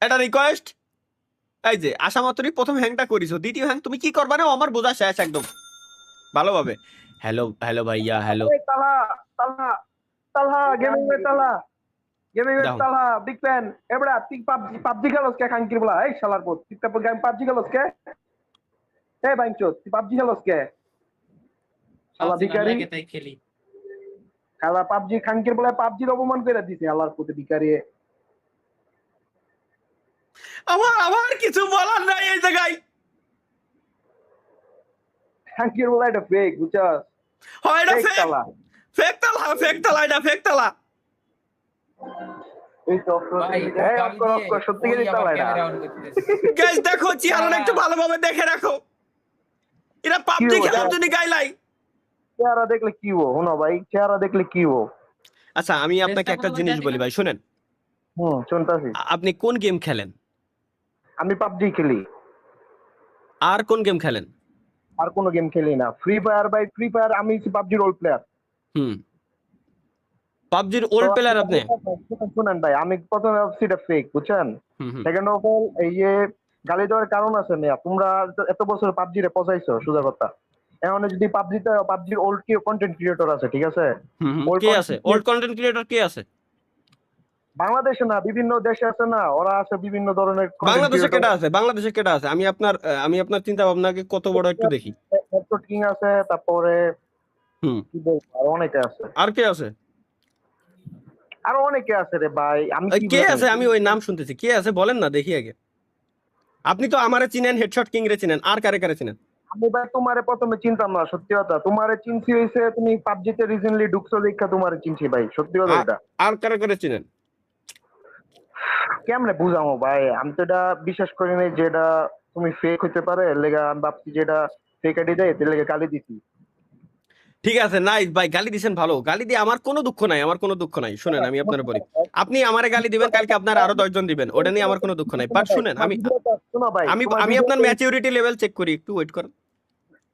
এটা রিকোয়েস্ট। এই যে আশা মাত্রই প্রথম হ্যাংটা করিছো, দ্বিতীয় হ্যাং তুমি কি করবা না আমার বোঝা শেষ একদম ভালোভাবে। হ্যালো হ্যালো ভাইয়া hello. Talha, Talha, Talha, gaming with Talha, gaming with দাও Talha, big fan. Ebra, তুই PUBG খেলোস কে খানকির বলা? এই শালার পুত, তুই তারপর গেম PUBG খেলোস কে? এই বাইনচোদ, তুই PUBG খেলোস কে? শালা ভিখারি। তাই খেলি। শালা PUBG খানকির বলা PUBG অপমান করে দিছে আল্লাহর পুত ভিখারি। আমার কিছু বলার নাই এই জায়গায়। খানকির বলা এটা ফেক, বুঝছস? হয় এটা ফেক ফেক, তালা। ফেক তালা, ফেক তালা, এটা ফেক তালা। এই তো সত্যিকারই তালা এটা। গাইস দেখো চেহারাটা একটু ভালোভাবে দেখে রাখো, এরা পাবজি খেলার জন্য গাইলাই। চেহারা দেখলে কি হো শোনো ভাই, চেহারা দেখলে কি হো? আচ্ছা আমি আপনাকে একটা জিনিস বলি ভাই, শুনেন। শুনতাছি। আপনি কোন গেম খেলেন? আমি PUBG খেলি। আর কোন গেম খেলেন? আর কোনো গেম খেলি না। ফ্রি ফায়ার ভাই, ফ্রি ফায়ার আমি PUBG রোল প্লেয়ার। পাবজির ওল্ড প্লেয়ার আপনি? শুনেন ভাই, আমি প্রথমে ভাবছি এটা ফেক, বুঝছেন? সেকেন্ড অফ অল এই যে গালি দেওয়ার কারণ আছে মিয়া, তোমরা এত বছর PUBG রে পচাইছো, সোজা কথা। এখন যদি PUBGর ওল্ড কি কন্টেন্ট ক্রিয়েটর আছে, ঠিক আছে? কে আছে ওল্ড কন্টেন্ট ক্রিয়েটর? কে আছে বাংলাদেশে না, বিভিন্ন দেশে আছে না, ওরা আছে বিভিন্ন ধরনের। বাংলাদেশে কেটা আছে? বাংলাদেশে কেটা আছে? আমি আপনার চিন্তা ভাবনাকে কত বড় একটু দেখি। কিং আছে, তারপরে কি বলবো আর অনেকে আছে। আর কে আছে? আরো অনেকে আছে রে ভাই। আমি কে আছে? আমি ওই নাম শুনতেছি, কে আছে বলেন না দেখি আগে। আপনি তো আমারে চিনেন, হেডশট কিং রে চিনেন, আর কারে কারে চিনেন? আমি ভাই তোমারে প্রথমে চিনতাম না, সত্যি কথা। তোমারে চিনছি হইছে তুমি PUBG তে রিসেন্টলি ঢুকছো দেখা তোমারে চিনছি ভাই, সত্যি কথা এটা। আর কারে কারে চিনেন? কেমনে বুঝামো ভাই, আমি তো এটা বিশ্বাস করি নাই যে এটা তুমি ফেক হইতে পারে, লেগা আমি ভাবছি যে এটা ফেক আইডি দেয়, এর লেগে গালি দিছি। ঠিক আছে নাইস ভাই, গালি দিছেন ভালো, গালি দিয়ে আমার কোনো দুঃখ নাই, আমার কোনো দুঃখ নাই। শুনেন আমি আপনার বলি, আপনি আমারে গালি দিবেন, কালকে আপনার আরো 10 জন দিবেন, ওটা নিয়ে আমার কোনো দুঃখ নাই। বাট শুনেন, আমি আপনার ম্যাচুরিটি লেভেল চেক করি, একটু ওয়েট করেন।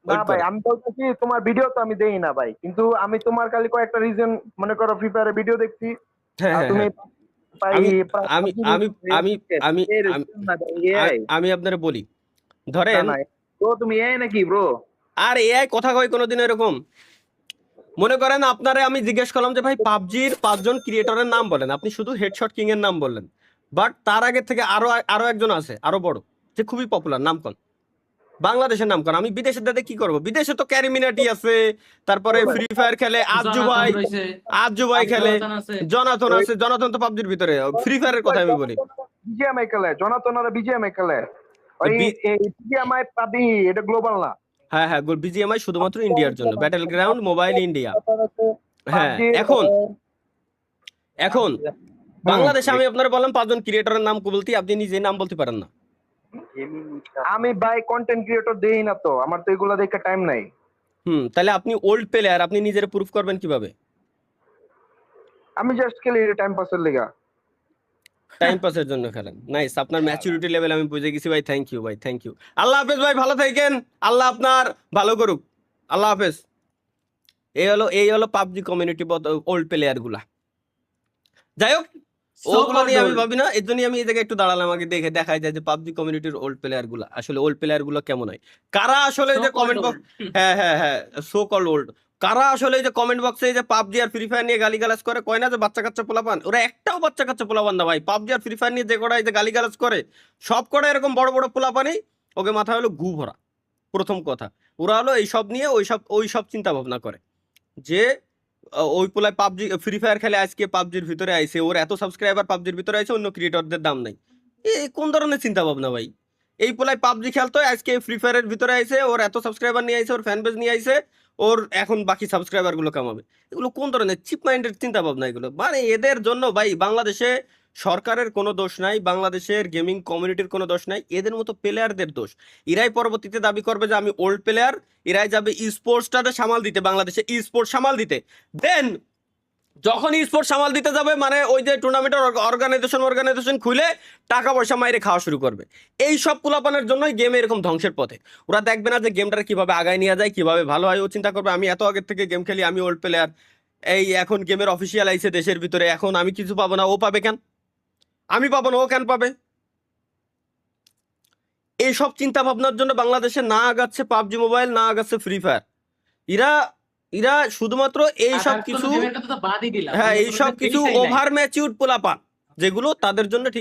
না ভাই, আমি বলতেছি তোমার ভিডিও তো আমি দেই না ভাই, কিন্তু আমি তোমার খালি কয়েকটা রিজন মনে করো ফ্রি ফায়ারের ভিডিও দেখছি। তুমি আমি আমি আমি আমি আমি আপনারে বলি, ধরেন তো তুমি এআই নাকি ব্রো? আর এআই কথা কয় কোনোদিন এরকম? মনে করেন আপনারে আমি জিজ্ঞেস করলাম যে ভাই পাবজির 5 জন ক্রিয়েটরের নাম বলেন, আপনি শুধু হেডশট কিং এর নাম বললেন। বাট তার আগে থেকে আরো একজন আছে, আরো বড়, যে খুবই পপুলার, নাম কোন? বাংলাদেশের নাম কোন? আমি বিদেশের দাদা কি করবো? বিদেশে তো ক্যারিমিনাটি আছে, তারপরে ফ্রি ফায়ার খেলে আজু ভাই খেলে, জনাথন আছে। জনাথন তো পাবজির ভিতরে। ফ্রি ফায়ারের কথা আমি বলি, বিজিএমআই খেলে জনাথন, আর বিজিএমআই খেলে। ওই বিজিএমআই পাবি, এটা গ্লোবাল না। হ্যাঁ হ্যাঁ, বিজিএমআই শুধুমাত্র ইন্ডিয়ার জন্য, ব্যাটেল গ্রাউন্ড মোবাইল ইন্ডিয়া। হ্যাঁ এখন বাংলাদেশে আমি আপনার বললাম 5 জন ক্রিয়েটরের নাম বলতে, আপনি নিজে নাম বলতে পারেন না। আমি ভাই কন্টেন্ট ক্রিয়েটর দেই না তো, আমার তো এগুলা দেখে টাইম নাই। তাহলে আপনি ওল্ড প্লেয়ার, আপনি নিজের প্রুফ করবেন কিভাবে? আমি জাস্ট খেলি টাইম পাসের লাগা। টাইম পাসের জন্য খেলেন? নাইস, আপনার ম্যাচুরিটি লেভেল আমি বুঝে গেছি ভাই। থ্যাংক ইউ ভাই, থ্যাংক ইউ। আল্লাহ হাফেজ ভাই, ভালো থাকেন, আল্লাহ আপনার ভালো করুক, আল্লাহ হাফেজ। এই হলো পাবজি কমিউনিটি ওল্ড প্লেয়ার গুলা। যাই হোক, ওগুলো নিয়ে আমি ভাবি না, এর জন্য আমি এই জায়গায় একটু দাঁড়ালাম, আমাকে দেখে দেখাই যায় যে পাবজি কমিউনিটির ওল্ড প্লেয়ার গুলা আসলে, ওল্ড প্লেয়ার গুলো কেমন হয়, কারা আসলে যে কমেন্ট বক্স, হ্যাঁ হ্যাঁ হ্যাঁ, সো কল ওল্ড, কারা আসলে যে কমেন্ট বক্সে যে পাবজি আর ফ্রি ফায়ার নিয়ে গালিগালাজ করে, কয় না যে বাচ্চা কাচ্চা পোলাপান, ওরা একটাও বাচ্চা কাচ্চা পোলাপান না ভাই। পাবজি আর ফ্রি ফায়ার নিয়ে যে কটা যে গালিগালাজ করে, সব কটা এরকম বড় বড় পোলাপানই, ওকে মাথায় হলো গু ভরা। প্রথম কথা, ওরা হলো এইসব নিয়ে ওইসব চিন্তা ভাবনা করে যে ওই পোলায় পাবজি ফ্রি ফায়ার খেলে আজকে পাবজির ভিতরে আইছে, ওর এত সাবস্ক্রাইবার পাবজির ভিতরে আইছে, অন্য ক্রিয়েটরদের দাম নাই। কোন ধরনের চিন্তা ভাবনা ভাই? এই পোলায় পাবজি খেলতো, আজকে ফ্রি ফায়ারের ভিতরে আইছে, ওর এত সাবস্ক্রাইবার নিয়ে আইছে, ওর ফ্যান বেজ নিয়ে আইছে, ওর এখন বাকি সাবস্ক্রাইবার গুলো কামাবে। এগুলো কোন ধরনের চিপ মাইন্ডের চিন্তা ভাবনা এগুলো? মানে এদের জন্য ভাই বাংলাদেশে সরকারের কোনো দোষ নাই, বাংলাদেশের গেমিং কমিউনিটির কোনো দোষ নাই, এদের মতো প্লেয়ারদের দোষ। এরাই পরবর্তীতে দাবি করবে যে আমি ওল্ড প্লেয়ার, এরাই যাবে ই স্পোর্টসটাতে সামাল দিতে, বাংলাদেশে ই স্পোর্টস সামাল দিতে। দেন যখন ই স্পোর্টস সামাল দিতে যাবে, মানে ওই যে টুর্নামেন্টের অর্গানাইজেশন খুলে টাকা পয়সা মাইরে খাওয়া শুরু করবে। এই সব পোলাপানের জন্যই গেম এরকম ধ্বংসের পথে। ওরা দেখবে না যে গেমটা কিভাবে আগায় নিয়ে যায়, কিভাবে ভালো হয়, ও চিন্তা করবে আমি এত আগের থেকে গেম খেলি, আমি ওল্ড প্লেয়ার, এই এখন গেমের অফিসিয়াল আইছে দেশের ভিতরে, এখন আমি কিছু পাবো না, ও পাবে কেন? আমি পাবো না, ও কেন পাবে? এইসব চিন্তা ভাবনার জন্য বাংলাদেশে না আগাচ্ছে পাবজি মোবাইল, না আগাচ্ছে ফ্রি ফায়ার। এরা এরা শুধুমাত্র এইসব কিছু, বাদই দিলাম হ্যাঁ এইসব কিছু ওভার ম্যাচিউরড পোলাপান যেগুলো তাদের জন্য ঠিক